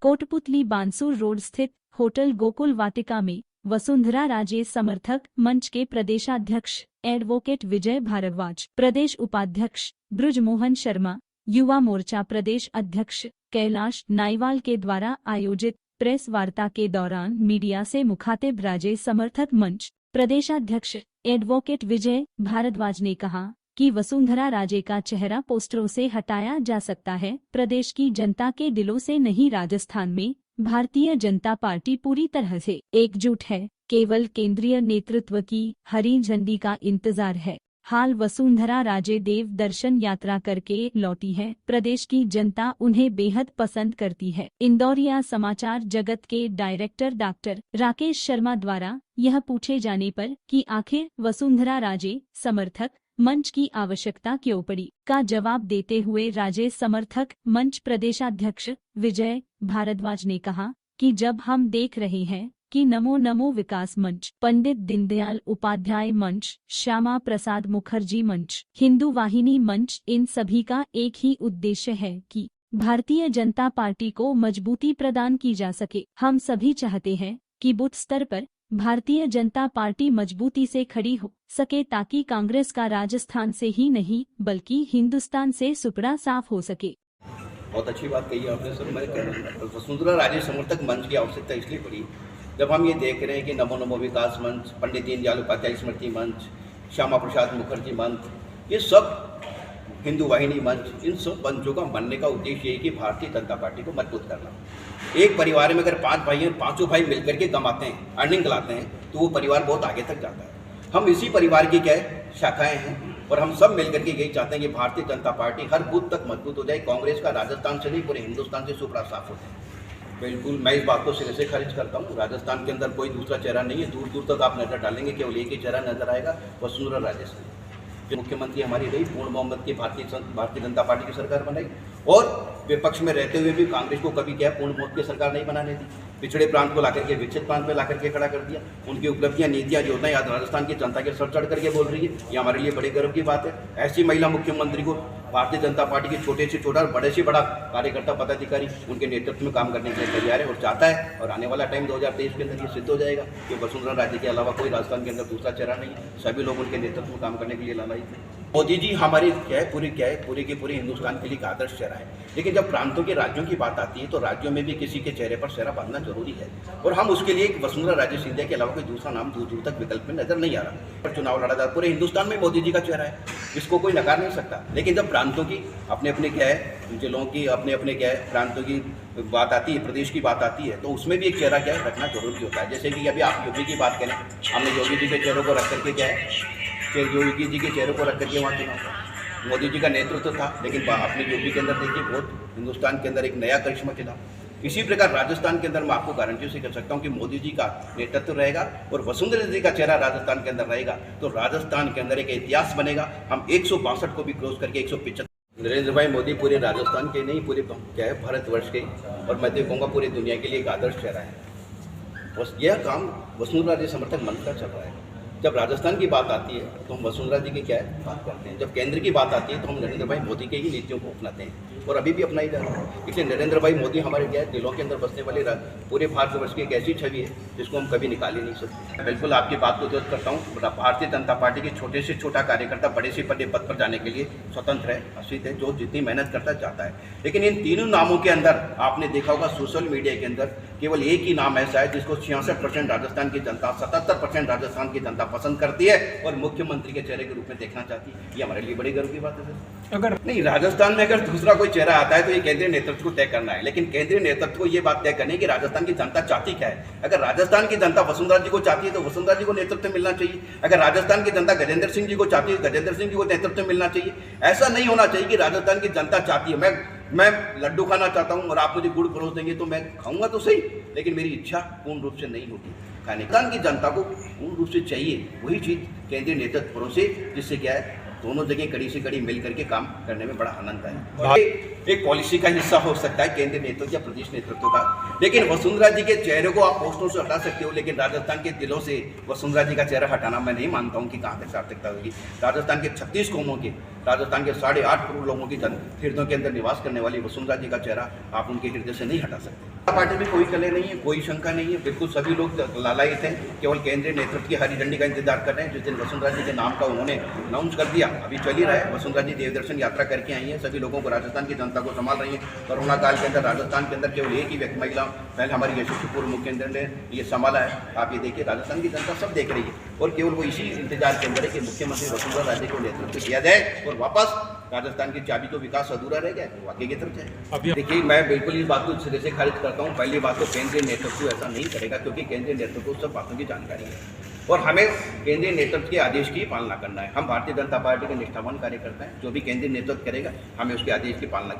Kotputli Bansur road स्थित hotel Gokul वाटिका में वसुंधरा राजे समर्थक मंच के प्रदेशाध्यक्ष एडवोकेट विजय भारद्वाज, प्रदेश उपाध्यक्ष ब्रजमोहन शर्मा, युवा मोर्चा प्रदेश अध्यक्ष कैलाश नाईवाल के द्वारा आयोजित प्रेस वार्ता के दौरान मीडिया से मुखातिब राजे समर्थक मंच प्रदेशाध्यक्ष एडवोकेट विजय भारद्वाज ने कहा कि वसुंधरा राजे का चेहरा पोस्टरों से हटाया जा सकता है, प्रदेश की जनता के दिलों से नहीं। राजस्थान में भारतीय जनता पार्टी पूरी तरह से एकजुट है, केवल केंद्रीय नेतृत्व की हरी झंडी का इंतजार है। हाल वसुंधरा राजे देव दर्शन यात्रा करके लौटी है, प्रदेश की जनता उन्हें बेहद पसंद करती है। इंदौरिया समाचार जगत के डायरेक्टर डॉक्टर राकेश शर्मा द्वारा यह पूछे जाने पर कि आखिर वसुंधरा राजे समर्थक मंच की आवश्यकता क्यों पड़ी का जवाब देते हुए राजे समर्थक मंच प्रदेशाध्यक्ष विजय भारद्वाज ने कहा कि जब हम देख रहे हैं कि नमो नमो विकास मंच, पंडित दीनदयाल उपाध्याय मंच, श्यामा प्रसाद मुखर्जी मंच, हिंदू वाहिनी मंच, इन सभी का एक ही उद्देश्य है कि भारतीय जनता पार्टी को मजबूती प्रदान की जा सके। हम सभी चाहते हैं कि बूथ स्तर पर भारतीय जनता पार्टी मजबूती से खड़ी हो सके ताकि कांग्रेस का राजस्थान से ही नहीं बल्कि हिंदुस्तान से सुपड़ा साफ हो सके। बहुत अच्छी बात कही आपने सर। मैं कह रहा हूँ वसुंधरा राजे समर्थक मंच की आवश्यकता इसलिए पड़ी जब हम ये देख रहे हैं कि नमो नमो विकास मंच, पंडित दीनदयाल उपाध्याय स्मृति मंच, श्यामा प्रसाद मुखर्जी मंच, ये सब हिंदू वाहिनी मंच, इन सब मंचों का बनने का उद्देश्य ये कि भारतीय जनता पार्टी को मजबूत करना। एक परिवार में अगर 5 भाई हैं, पांचों भाई मिलकर के कमाते हैं, अर्निंग लाते हैं, तो वो परिवार बहुत आगे तक जाता है। हम इसी परिवार की क्या शाखाएं हैं और हम सब मिलकर के यही चाहते हैं कि भारतीय जनता पार्टी हर बूथ तक मजबूत हो जाए, कांग्रेस का राजस्थान से नहीं पूरे हिंदुस्तान से सुपड़ा साफ हो जाए। बिल्कुल मैं इस बात को सिरे से खारिज करता हूँ। राजस्थान के अंदर कोई दूसरा चेहरा नहीं है, दूर दूर तक आप नजर डालेंगे केवल एक ही चेहरा नजर आएगा, वसुंधरा राजे से। जो मुख्यमंत्री हमारी रही, पूर्ण बहुमत की भारतीय जनता पार्टी की सरकार बनाई और विपक्ष में रहते हुए भी कांग्रेस को कभी क्या पूर्ण बहुमत की सरकार नहीं बनाने दी। पिछड़े प्रांत को लाकर के विकसित प्रांत में लाकर के खड़ा कर दिया। उनकी उपलब्धियां, नीतियां जो होता है आज राजस्थान की जनता के सर चढ़ करके बोल रही है, ये हमारे लिए बड़े गर्व की बात है। ऐसी महिला मुख्यमंत्री को भारतीय जनता पार्टी के छोटे से छोटा और बड़े से बड़ा कार्यकर्ता पदाधिकारी उनके नेतृत्व में काम करने के लिए तैयार है और चाहता है। और आने वाला टाइम 2023 के अंदर ये सिद्ध हो जाएगा कि वसुंधरा राजे के अलावा कोई राजस्थान के अंदर दूसरा चेहरा नहीं है। सभी लोग उनके नेतृत्व में काम करने के लिए लालायित हैं। मोदी जी हमारे पूरे के पूरे हिंदुस्तान के लिए एक आदर्श चेहरा है, लेकिन जब प्रांतों के राज्यों की बात आती है तो राज्यों में भी किसी के चेहरे पर चेहरा बांधना जरूरी है और हम उसके लिए वसुंधरा राजे सिंधिया के अलावा कोई दूसरा नाम दूर दूर तक विकल्प में नजर नहीं आ रहा। पर चुनाव लड़ा जाता पूरे हिंदुस्तान में मोदी जी का चेहरा है, इसको कोई नकार नहीं सकता। लेकिन जब प्रांतों की अपने अपने जिलों की अपने अपने प्रांतों की बात आती है, प्रदेश की बात आती है, तो उसमें भी एक चेहरा रखना जरूरी होता है। जैसे कि अभी आप योगी की बात करें, हमने योगी जी के चेहरों को रख करके योगी जी के चेहरों को रख करके वहाँ चुनाव, मोदी जी का नेतृत्व था, लेकिन अपने यूपी के अंदर देखिए बहुत हिंदुस्तान के अंदर एक नया करिश्मा चला। इसी प्रकार राजस्थान के अंदर मैं आपको गारंटी से कह सकता हूं कि मोदी जी का नेतृत्व रहेगा और वसुंधरा जी का चेहरा राजस्थान के अंदर रहेगा तो राजस्थान के अंदर एक इतिहास बनेगा। हम 162 को भी क्रॉस करके 175। नरेंद्र भाई मोदी पूरे राजस्थान के नहीं, पूरे भारतवर्ष के और मैं देखूंगा पूरी दुनिया के लिए एक आदर्श चेहरा है। बस यह काम वसुंधरा जी समर्थक मंच का चल रहा है। जब राजस्थान की बात आती है तो हम वसुंधरा जी की बात करते हैं, जब केंद्र की बात आती है तो हम नरेंद्र भाई मोदी के ही नीतियों को अपनाते हैं और अभी भी अपनाई जा रहा है। इसलिए नरेंद्र भाई मोदी हमारे दिलों के अंदर बसने वाले पूरे भारतवर्ष की एक ऐसी छवि है जिसको हम कभी निकाल ही नहीं सकते। बिल्कुल आपकी बात को दुरुस्त करता हूँ। भारतीय जनता पार्टी के छोटे से छोटा कार्यकर्ता बड़े से बड़े पद पर जाने के लिए स्वतंत्र है, हसीत है, जो जितनी मेहनत करता चाहता है। लेकिन इन तीनों नामों के अंदर आपने देखा होगा सोशल मीडिया के अंदर केवल एक ही नाम ऐसा है जिसको 66% राजस्थान की जनता, 77% राजस्थान की जनता पसंद करती है और मुख्यमंत्री के चेहरे के रूप में देखना चाहती है। ये हमारे लिए बड़ी गर्व की बात है सर। अगर नहीं राजस्थान में अगर दूसरा कोई चेहरा आता है तो ये केंद्रीय नेतृत्व को तय करना है, लेकिन केंद्रीय नेतृत्व को ये बात तय करनी है कि राजस्थान की जनता चाहती क्या है। अगर राजस्थान की जनता वसुंधरा जी को चाहती है तो वसुंधरा जी को नेतृत्व मिलना चाहिए। अगर राजस्थान की जनता गजेंद्र सिंह जी को चाहती है, गजेंद्र सिंह जी को नेतृत्व मिलना चाहिए। ऐसा नहीं होना चाहिए कि राजस्थान की जनता चाहती है मैं लड्डू खाना चाहता हूँ और आप मुझे गुड़ परोस देंगे तो मैं खाऊंगा तो सही, लेकिन मेरी इच्छा पूर्ण रूप से नहीं होती खाने। राजस्थान की जनता को पूर्ण रूप से चाहिए वही चीज केंद्रीय नेतृत्व से, जिससे क्या है दोनों जगह कड़ी से कड़ी मिल करके काम करने में बड़ा आनंद है। एक पॉलिसी का हिस्सा हो सकता है केंद्रीय नेतृत्व या प्रदेश नेतृत्व का, लेकिन वसुंधरा जी के चेहरे को आप पोस्टरों से हटा सकते हो, लेकिन राजस्थान के दिलों से वसुंधरा जी का चेहरा हटाना मैं नहीं मानता हूँ कि कहाँ तक सार्थकता होगी। राजस्थान के 36 कौमों के, राजस्थान के 8.5 करोड़ लोगों की हृदयों के अंदर निवास करने वाली वसुंधरा जी का चेहरा आप उनके हृदय से नहीं हटा सकते। पार्टी में कोई कले नहीं है, कोई शंका नहीं है, बिल्कुल सभी लोग लालायित हैं, केवल केंद्रीय नेतृत्व की हरी झंडी का इंतजार कर रहे हैं। जिस दिन वसुंधरा जी के नाम का उन्होंने अनाउंस कर दिया, अभी चल ही रहा है, वसुंधरा जी देवदर्शन यात्रा करके आई है, सभी लोगों को, राजस्थान की जनता को संभाल रही है। कोरोना काल के अंदर राजस्थान के अंदर केवल एक ही व्यक्ति महिला, पहले हमारी यशस्वी पूर्व मुख्यमंत्री ने ये संभाला है। आप ये देखिए, राजस्थान की जनता सब देख रही है और केवल वो इसी इंतजार के अंदर है कि मुख्यमंत्री वसुंधरा राजे को नेतृत्व किया जाए और वापस राजस्थान की चाबी तो विकास अधूरा रह गया तो आगे की तरफ जाए। देखिए, मैं बिल्कुल इस बात को सिरे से खारिज करता हूँ। पहली बात तो केंद्रीय नेतृत्व ऐसा नहीं करेगा, क्योंकि केंद्रीय नेतृत्व को सब बातों की जानकारी है और हमें केंद्रीय नेतृत्व के आदेश की पालना करना है। हम भारतीय जनता पार्टी के निष्ठावान कार्यकर्ता हैं, जो भी केंद्रीय नेतृत्व करेगा हमें उसके आदेश की पालना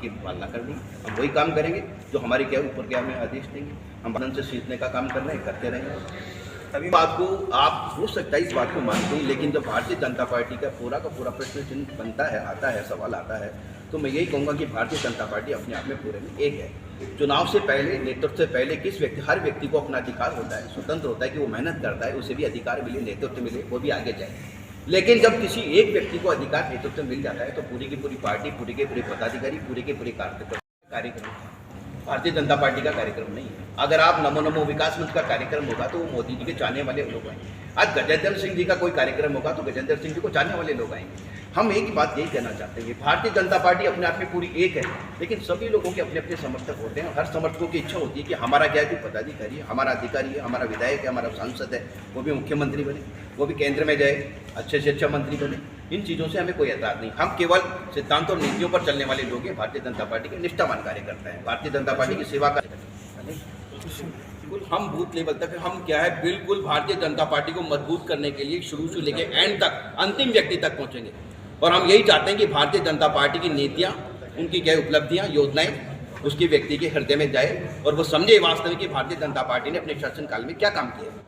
करनी है। हम वही काम करेंगे जो हमारी क्या ऊपर क्या हमें आदेश देंगे। हम बदन से सीखने का काम कर रहे हैं, करते रहेंगे। सभी बात को आप हो सकता है इस बात को मानते हैं, लेकिन जब भारतीय जनता पार्टी का पूरा प्रश्न चिन्ह बनता है, आता है, सवाल आता है, तो मैं यही कहूँगा कि भारतीय जनता पार्टी अपने आप में पूरे में एक है। चुनाव से पहले, नेतृत्व से पहले हर व्यक्ति को अपना अधिकार होता है, स्वतंत्र होता है कि वो मेहनत करता है, उसे भी अधिकार मिले, नेतृत्व मिले, वो भी आगे जाए। लेकिन जब किसी एक व्यक्ति को अधिकार, नेतृत्व मिल जाता है तो पूरी की पूरी पार्टी, पूरे के पूरे पदाधिकारी, पूरे के पूरे कार्यक्रम भारतीय जनता पार्टी का कार्यक्रम नहीं है। अगर आप नमो नमो विकास मंच का कार्यक्रम होगा तो वो मोदी जी के चाहने वाले लोग आएंगे। आज गजेंद्र सिंह जी का कोई कार्यक्रम होगा तो गजेंद्र सिंह जी को चाहने वाले लोग आएंगे। हम एक ही बात यही कहना चाहते हैं, भारतीय जनता पार्टी अपने आप में पूरी एक है, लेकिन सभी लोगों के अपने अपने समर्थक होते हैं। हर समर्थकों की इच्छा होती है कि हमारा क्या है, पदाधिकारी है, हमारा अधिकारी है, हमारा विधायक है, हमारा सांसद है, वो भी मुख्यमंत्री बने, वो भी केंद्र में जाए, अच्छे से अच्छा मंत्री बने। इन चीज़ों से हमें कोई एतराज़ नहीं। हम केवल सिद्धांत और नीतियों पर चलने वाले लोग हैं। भारतीय जनता पार्टी के निष्ठावान कार्यकर्ता हैं, भारतीय जनता पार्टी की सेवा का बिल्कुल हम बूथ लेवल तक हम क्या है, बिल्कुल भारतीय जनता पार्टी को मजबूत करने के लिए शुरू से लेकर एंड तक, अंतिम व्यक्ति तक पहुंचेंगे। और हम यही चाहते हैं कि भारतीय जनता पार्टी की नीतियां, उनकी क्या उपलब्धियां, योजनाएं उसके व्यक्ति के हृदय में जाए और वो समझे वास्तव में कि भारतीय जनता पार्टी ने अपने शासनकाल में क्या काम किया।